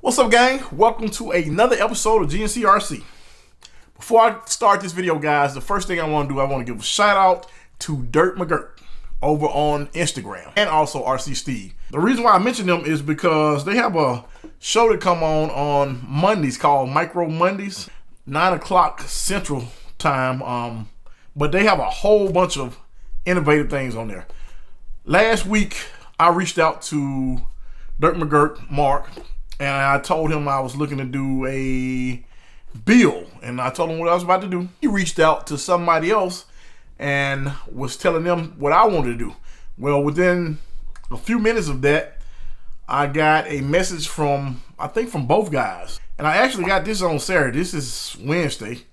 What's up, gang? Welcome to another episode of GNCRC. Before I start this video, guys, the first thing I want to do, I want to give a shout out to Dirt McGirt over on Instagram and also RC Steve. The reason why I mention them is because they have a show that come on Mondays called Micro Mondays, 9 o'clock Central Time. But they have a whole bunch of innovative things on there. Last week, I reached out to Dirt McGirt, Mark, and I told him I was looking to do a build, and I told him what I was about to do. He reached out to somebody else and was telling them what I wanted to do. Well, within a few minutes of that, I got a message from, I think from both guys. And I actually got this on Saturday. This is Wednesday,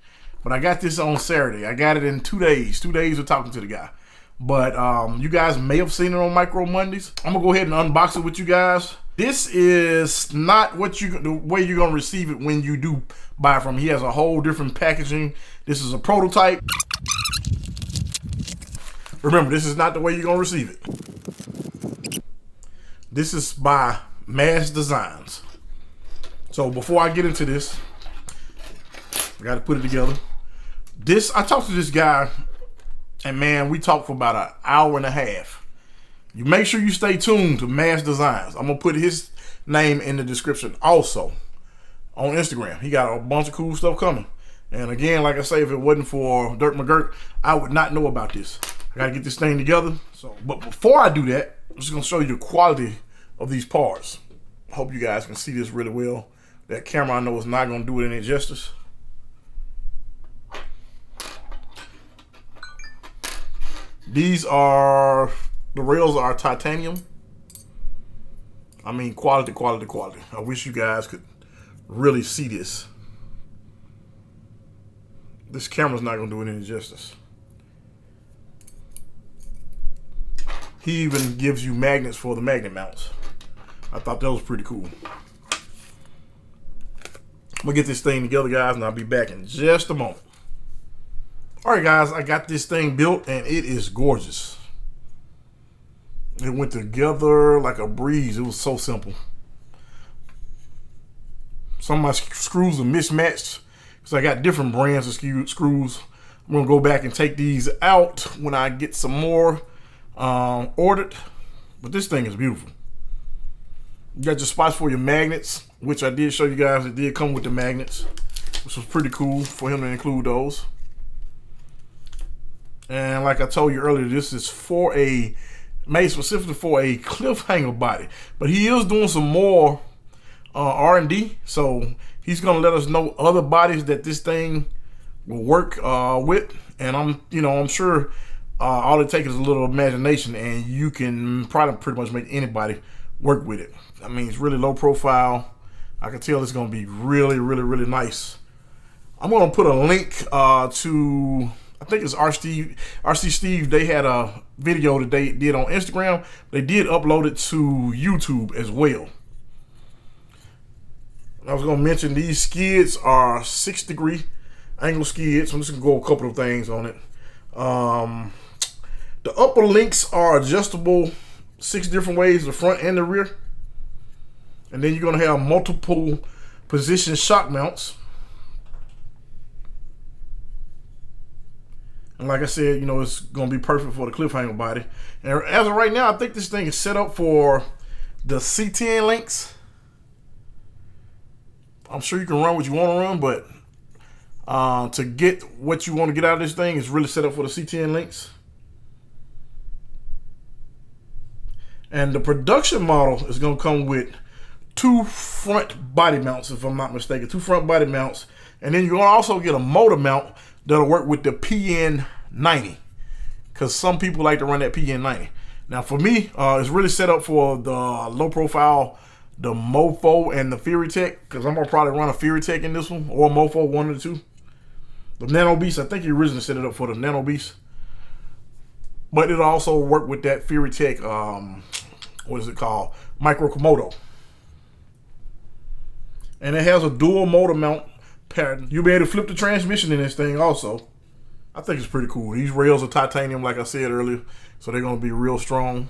but I got this on Saturday. I got it in 2 days. 2 days of talking to the guy. But you guys may have seen it on Micro Mondays. I'm gonna go ahead and unbox it with you guys. This is not the way you're gonna receive it when you do buy from him. He has a whole different packaging. This is a prototype. Remember, this is not the way you're gonna receive it. This is by Mazz Designs. So before I get into this, I gotta put it together. I talked to this guy, and man, we talked for about an hour and a half. You make sure you stay tuned to Mazz Designs. I'm gonna put his name in the description also on Instagram. He got a bunch of cool stuff coming. And again, like I say, if it wasn't for Dirt McGirt, I would not know about this. I gotta get this thing together. But before I do that, I'm just gonna show you the quality of these parts. I hope you guys can see this really well. That camera, I know, is not gonna do it any justice. The rails are titanium. I mean, quality, quality, quality. I wish you guys could really see this. This camera's not gonna do it any justice. He even gives you magnets for the magnet mounts. I thought that was pretty cool. I'm gonna get this thing together, guys, and I'll be back in just a moment. All right, guys, I got this thing built, and it is gorgeous. It went together like a breeze. It was so simple. Some of my screws are mismatched because I got different brands of screws. I'm gonna go back and take these out when I get some more ordered. But this thing is beautiful. You got your spots for your magnets, which I did show you guys. It did come with the magnets, which was pretty cool for him to include those. And like I told you earlier, this is made specifically for a cliffhanger body. But he is doing some more R&D, so he's gonna let us know other bodies that this thing will work with. And I'm sure all it takes is a little imagination, and you can probably pretty much make anybody work with it. I mean, it's really low profile. I can tell it's gonna be really, really, really nice. I'm gonna put a link to, I think it's RC Steve. They had a video that they did on Instagram. They did upload it to YouTube as well. I was going to mention these skids are 6-degree angle skids. I'm just going to go a couple of things on it. The upper links are adjustable 6 different ways, the front and the rear. And then you're going to have multiple position shock mounts. And like I said, it's going to be perfect for the cliffhanger body. And as of right now, I think this thing is set up for the C10 links. I'm sure you can run what you want to run, but to get what you want to get out of this thing is really set up for the C10 links. And the production model is going to come with 2 front body mounts, if I'm not mistaken. 2 front body mounts. And then you're going to also get a motor mount that'll work with the PN90, because some people like to run that PN90. Now for me, it's really set up for the low profile, the Mofo and the Fury Tech, because I'm gonna probably run a Fury Tech in this one, or a Mofo, one of the two. The Nano Beast, I think he originally set it up for the Nano Beast, but it'll also work with that Fury Tech, what is it called, Micro Komodo. And it has a dual motor mount pattern. You'll be able to flip the transmission in this thing also. I think it's pretty cool. These rails are titanium, like I said earlier, so they're going to be real strong.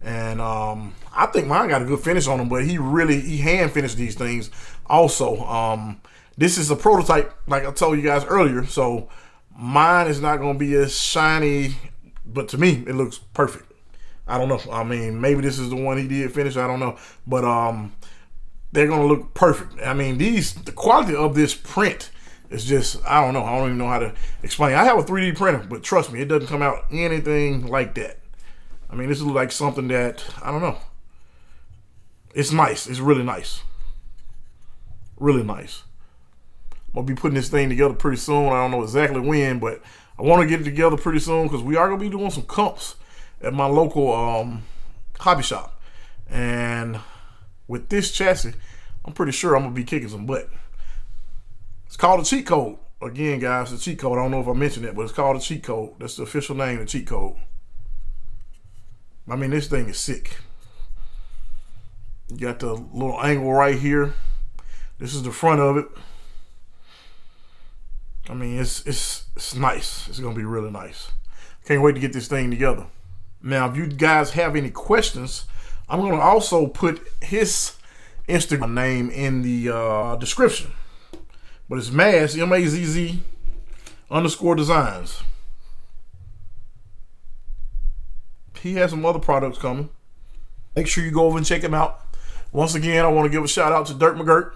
And I think mine got a good finish on them, but he hand finished these things also. This is a prototype, like I told you guys earlier, so mine is not going to be as shiny, but to me it looks perfect. I don't know, I mean, maybe this is the one he did finish, I don't know, but they're going to look perfect. I mean, the quality of this print is just, I don't know, I don't even know how to explain. I have a 3D printer, but trust me, it doesn't come out anything like that. I mean, this looks like something that, I don't know. It's nice. It's really nice. Really nice. I'm going to be putting this thing together pretty soon. I don't know exactly when, but I want to get it together pretty soon because we are going to be doing some comps at my local hobby shop. And with this chassis, I'm pretty sure I'm going to be kicking some butt. It's called a cheat code. Again, guys, the cheat code. I don't know if I mentioned it, but it's called a cheat code. That's the official name, the cheat code. I mean, this thing is sick. You got the little angle right here. This is the front of it. I mean, it's nice. It's gonna be really nice. Can't wait to get this thing together. Now, if you guys have any questions, I'm gonna also put his Instagram name in the description. But it's Mazz, M-A-Z-Z _designs. He has some other products coming. Make sure you go over and check him out. Once again, I want to give a shout out to Dirt McGirt.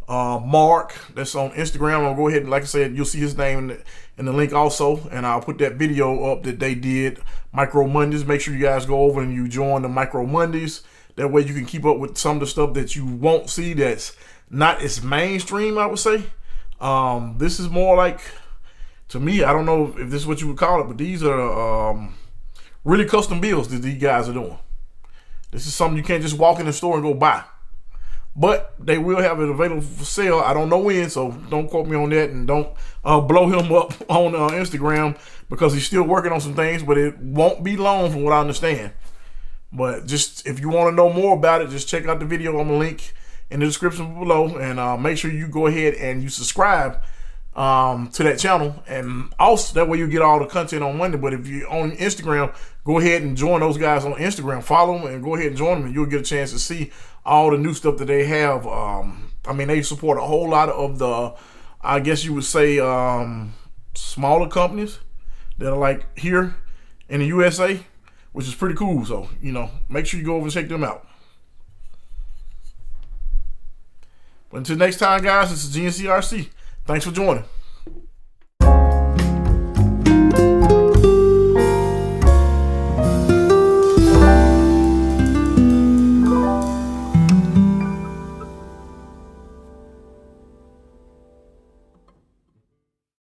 Mark, that's on Instagram. I'll go ahead and, like I said, you'll see his name in the link also. And I'll put that video up that they did, Micro Mondays. Make sure you guys go over and you join the Micro Mondays. That way you can keep up with some of the stuff that you won't see that's not as mainstream, I would say. This is more like, to me, I don't know if this is what you would call it, but these are really custom builds that these guys are doing. This is something you can't just walk in the store and go buy. But they will have it available for sale. I don't know when, so don't quote me on that, and don't blow him up on Instagram because he's still working on some things, but it won't be long from what I understand. But just if you want to know more about it, just check out the video on the link in the description below, and make sure you go ahead and you subscribe to that channel, and also that way you get all the content on Monday. But if you're on Instagram, go ahead and join those guys on Instagram, follow them, and go ahead and join them, and you'll get a chance to see all the new stuff that they have. I mean, they support a whole lot of the, I guess you would say, smaller companies that are like here in the USA, which is pretty cool. So, you know, make sure you go over and check them out. But until next time, guys, this is GNCRC. Thanks for joining.